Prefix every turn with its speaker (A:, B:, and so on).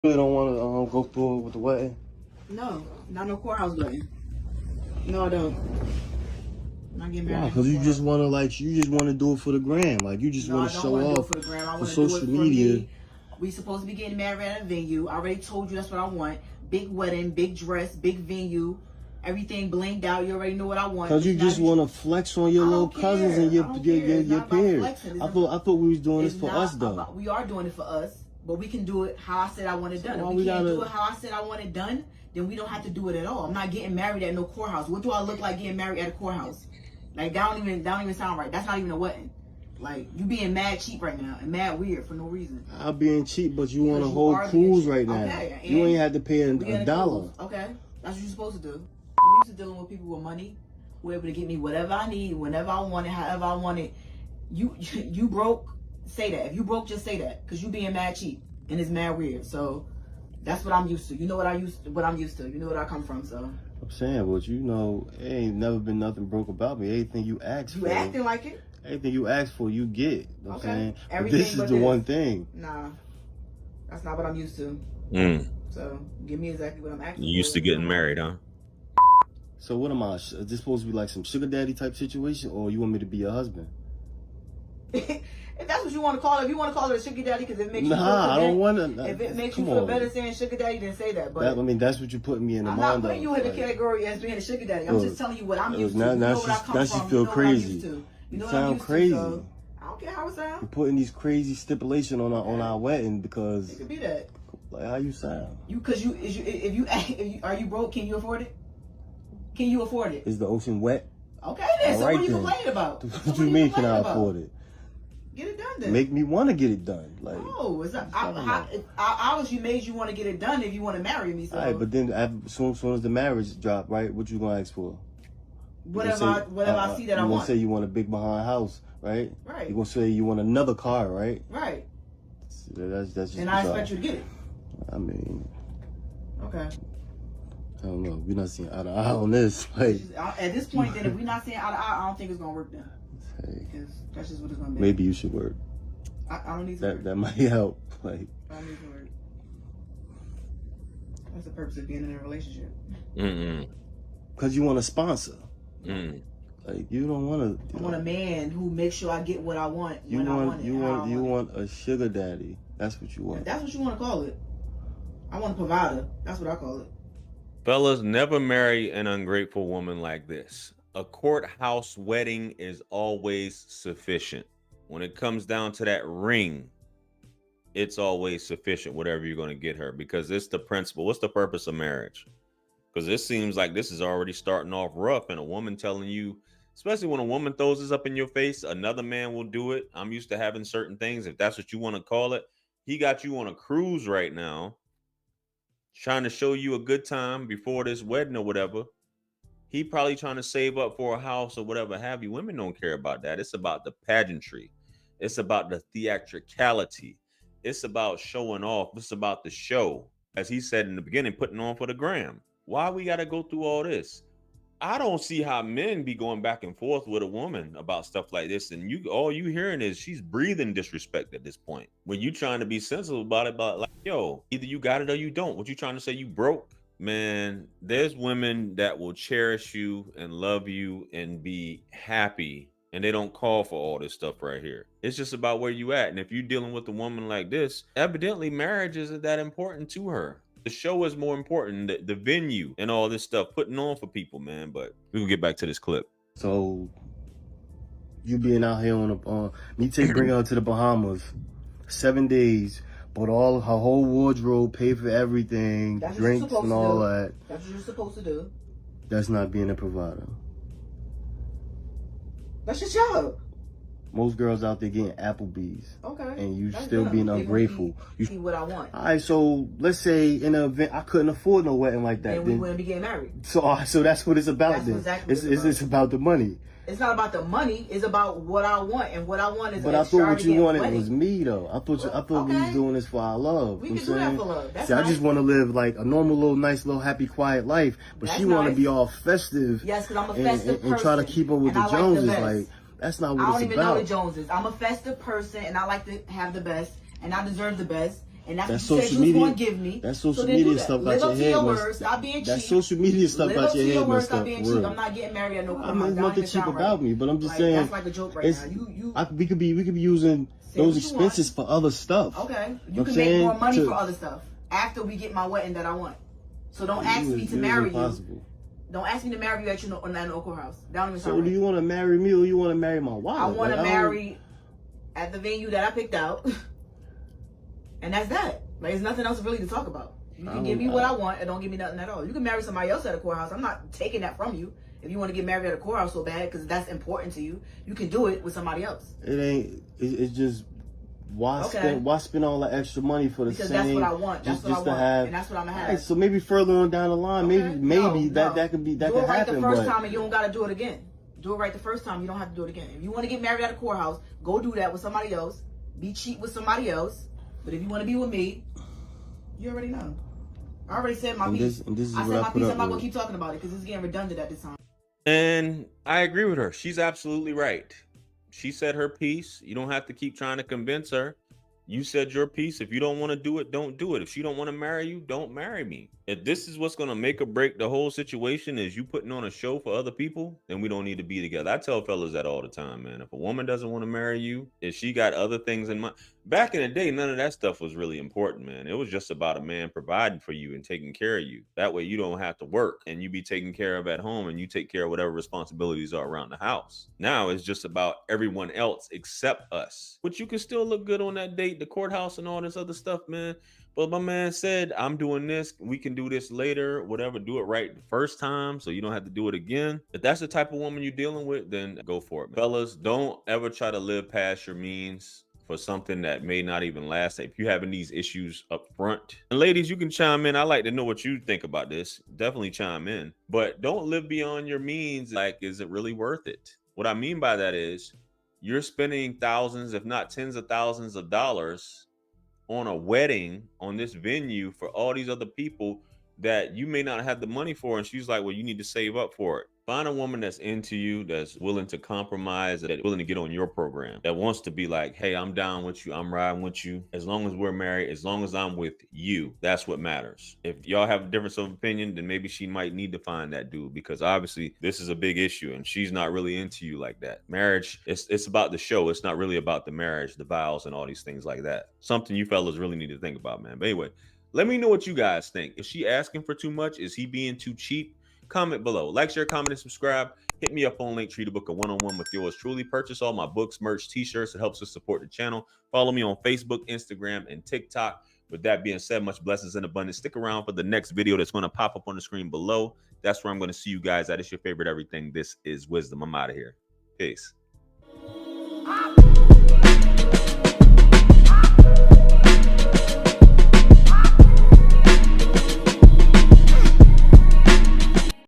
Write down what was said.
A: You don't want to go through with the wedding?
B: No, not no courthouse wedding. No, I don't. I'm not getting married.
A: Because you just want to do it for the gram. Like, you just want to show off
B: for the gram. I
A: for
B: want to
A: social
B: do it for
A: media.
B: me. We supposed to be getting married at a venue. I already told you that's what I want. Big wedding, big dress, big venue. Everything blinged out. You already know what I want.
A: Because you just want to flex on your little cousins and your peers. I thought we was doing this for us, though.
B: We are doing it for us. But we can do it how I said I want it done.
A: So
B: if we can't do it how I said I want it done, then we don't have to do it at all. I'm not getting married at no courthouse. What do I look like getting married at a courthouse? Like, that don't even sound right. That's not even a wedding. Like, you being mad cheap right now and mad weird for no reason.
A: I'm being cheap, but you want a whole cruise right now. Okay, you ain't had to pay a dollar.
B: Okay, that's what you're supposed to do. I'm used to dealing with people with money who are able to get me whatever I need, whenever I want it, however I want it. You broke, say that. If you broke, just say that, because you being mad cheap. And it's mad weird. So that's what I'm used to. You know what I'm used to. You know what I come from. So
A: I'm saying, but you know, it ain't never been nothing broke about me. Anything you ask for.
B: You acting like it?
A: Anything you ask for, you get. You know what I'm saying? But this is the one thing.
B: Nah. That's not what I'm used to. So give me exactly what I'm asking for.
C: You used to getting married, huh?
A: So what am I? Is this supposed to be like some sugar daddy type situation, or you want me to be your husband?
B: If that's what you want to call it, if you want to call it a sugar daddy because it makes you feel
A: I don't want to.
B: If it makes you feel better saying sugar daddy, then say that. But
A: that's what you put me in the mind.
B: I'm not putting you in the category as being a sugar daddy. I'm just telling you what I'm used to. You know what I come from.
A: You feel crazy.
B: You know what
A: I'm used to. So
B: I don't care how it sounds.
A: You're putting these crazy stipulations on our wedding because
B: it could be that.
A: Like, how you sound?
B: Are you broke? Can you afford it? Can you afford it?
A: Is the ocean wet?
B: Okay, then. So what are you complaining about?
A: What you mean? Can I afford it?
B: Get it done then.
A: Make me want to get it done. Like,
B: no, it's not. I obviously made you want to get it done if you want to marry me. So.
A: All right, but then as soon as the marriage drop, right? What you gonna ask for?
B: Whatever I see that I want.
A: You gonna say you want a big behind house, right?
B: Right.
A: You gonna say you want another car, right?
B: Right.
A: That's just.
B: And I expect you to get it.
A: I mean.
B: Okay.
A: I don't know. We're not seeing eye to eye on this. Like,
B: at this point, then, if we're not seeing eye to eye, I don't think it's gonna work then. Because that's just what it's gonna be.
A: Maybe you should work.
B: I don't need to work.
A: That might help. Like,
B: I don't need to work. What's the purpose of being in a relationship?
A: Because you want a sponsor. Like, you don't want to.
B: I want a man who makes sure I get what I want when I want it. You
A: want a sugar daddy. That's what you want.
B: If that's what you want to call it. I want a provider. That's what I call it.
C: Fellas, never marry an ungrateful woman like this. A courthouse wedding is always sufficient. When it comes down to that ring, it's always sufficient, whatever you're going to get her, because it's the principle. What's the purpose of marriage? Because it seems like this is already starting off rough, and a woman telling you, especially when a woman throws this up in your face, another man will do it. I'm used to having certain things, if that's what you want to call it. He got you on a cruise right now, trying to show you a good time before this wedding or whatever. He probably trying to save up for a house or whatever have you. Women don't care about that. It's about the pageantry. It's about the theatricality. It's about showing off. It's about the show. As he said in the beginning, putting on for the gram. Why we got to go through all this? I don't see how men be going back and forth with a woman about stuff like this. And all you hearing is she's breathing disrespect at this point. When you trying to be sensible about it, but like, yo, either you got it or you don't. What you trying to say? You broke? Man, there's women that will cherish you and love you and be happy. And they don't call for all this stuff right here. It's just about where you at. And if you're dealing with a woman like this, evidently marriage isn't that important to her. The show is more important, the venue and all this stuff, putting on for people, man. But we'll get back to this clip.
A: So you being out here bring her to the Bahamas, 7 days, bought all her whole wardrobe, paid for everything, drinks and all that.
B: That's what you're supposed to do.
A: That's not being a provider.
B: That's your job.
A: Most girls out there getting Applebee's. Okay. And you
B: that's
A: still
B: good.
A: Being ungrateful.
B: You see what I want.
A: All right, so let's say in an event I couldn't afford no wedding like that.
B: And we wouldn't be getting married.
A: So that's what it's about.
B: That's
A: then.
B: Exactly
A: it's about the money.
B: It's not about the money. It's about what I want, and what I want is.
A: But I thought what you wanted was me, though. I thought we was doing this for our love.
B: We can do that for love. That's
A: See, I just want to live like a normal, little, nice, little, happy, quiet life. But she want to be all festive.
B: Yes, because I'm a festive person.
A: And try to keep up with the Joneses, like. That's not what it's about.
B: I don't even know the Joneses. I'm a festive person, and I like to have the best, and I deserve the best. And that's
A: That
B: what you said
A: social
B: you was
A: media,
B: going to give me.
A: that social
B: so then do
A: media
B: that.
A: stuff
B: Live
A: got your
B: up to
A: head
B: your
A: messed
B: words.
A: up.
B: Stop being cheap.
A: That social media stuff
B: Live
A: got
B: up to
A: your
B: your
A: head
B: words.
A: messed
B: Stop
A: up.
B: being
A: For
B: cheap.
A: real.
B: I'm not getting married at no
A: I
B: courthouse.
A: mean, there's
B: That don't
A: nothing
B: even
A: cheap
B: sound
A: about
B: right.
A: me, but I'm just
B: Like,
A: saying,
B: that's like a joke right
A: it's,
B: now.
A: we could be using
B: Say
A: those
B: what you want.
A: expenses for other stuff.
B: Okay.
A: I'm
B: You can make
A: saying
B: more money
A: to-
B: for other stuff after we get my wedding that I want. So don't ask
A: it
B: me
A: was
B: to marry you.
A: impossible.
B: Don't ask me to marry you at your no courthouse. That don't even sound
A: So
B: right.
A: do you want to marry me or you want to marry my wife?
B: I want to
A: Like,
B: marry at the venue that I picked out. And that's that. Like, there's nothing else really to talk about. You can give me what I want and don't give me nothing at all. You can marry somebody else at a courthouse. I'm not taking that from you. If you want to get married at a courthouse so bad because that's important to you, you can do it with somebody else.
A: It ain't. It's just why spend all the extra money for the
B: because
A: same?
B: That's what I want. That's what I want, and that's what I'm gonna have.
A: Right, so maybe further on down the line, maybe that could
B: do
A: happen.
B: it right the first
A: but
B: time, and you don't gotta do it again. Do it right the first time. You don't have to do it again. If you want to get married at a courthouse, go do that with somebody else. Be cheap with somebody else. But if you want to be with me, you already know. I already said my piece.
A: And this is
B: I
A: what
B: said
A: I
B: my
A: put
B: piece.
A: up
B: I'm not
A: with.
B: gonna keep talking about it because it's getting redundant at this time.
C: And I agree with her. She's absolutely right. She said her piece. You don't have to keep trying to convince her. You said your piece. If you don't want to do it, don't do it. If she don't want to marry you, don't marry me. If this is what's going to make or break the whole situation is you putting on a show for other people, then we don't need to be together. I tell fellas that all the time, man. If a woman doesn't want to marry you, if she got other things in mind. Back in the day, none of that stuff was really important, man. It was just about a man providing for you and taking care of you. That way you don't have to work and you be taken care of at home and you take care of whatever responsibilities are around the house. Now it's just about everyone else except us. But you can still look good on that date, the courthouse and all this other stuff, man. But my man said, I'm doing this. We can do this later, whatever. Do it right the first time so you don't have to do it again. If that's the type of woman you're dealing with, then go for it, man. Fellas, don't ever try to live past your means for something that may not even last. If you're having these issues up front. And ladies, you can chime in. I like to know what you think about this. Definitely chime in. But don't live beyond your means. Like, is it really worth it? What I mean by that is you're spending thousands, if not tens of thousands of dollars on a wedding on this venue for all these other people that you may not have the money for. And she's like, well, you need to save up for it. Find a woman that's into you, that's willing to compromise, that's willing to get on your program, that wants to be like, hey, I'm down with you. I'm riding with you. As long as we're married, as long as I'm with you, that's what matters. If y'all have a difference of opinion, then maybe she might need to find that dude because obviously this is a big issue and she's not really into you like that. Marriage, it's about the show. It's not really about the marriage, the vows and all these things like that. Something you fellas really need to think about, man. But anyway, let me know what you guys think. Is she asking for too much? Is he being too cheap? Comment below. Like, share, comment, and subscribe. Hit me up on Linktree to book a one-on-one with yours truly. Purchase all my books, merch, t-shirts. It helps us support the channel. Follow me on Facebook, Instagram, and TikTok. With that being said, much blessings and abundance. Stick around for the next video that's going to pop up on the screen below. That's where I'm going to see you guys at. It's your favorite everything. This is Wisdom. I'm out of here. Peace.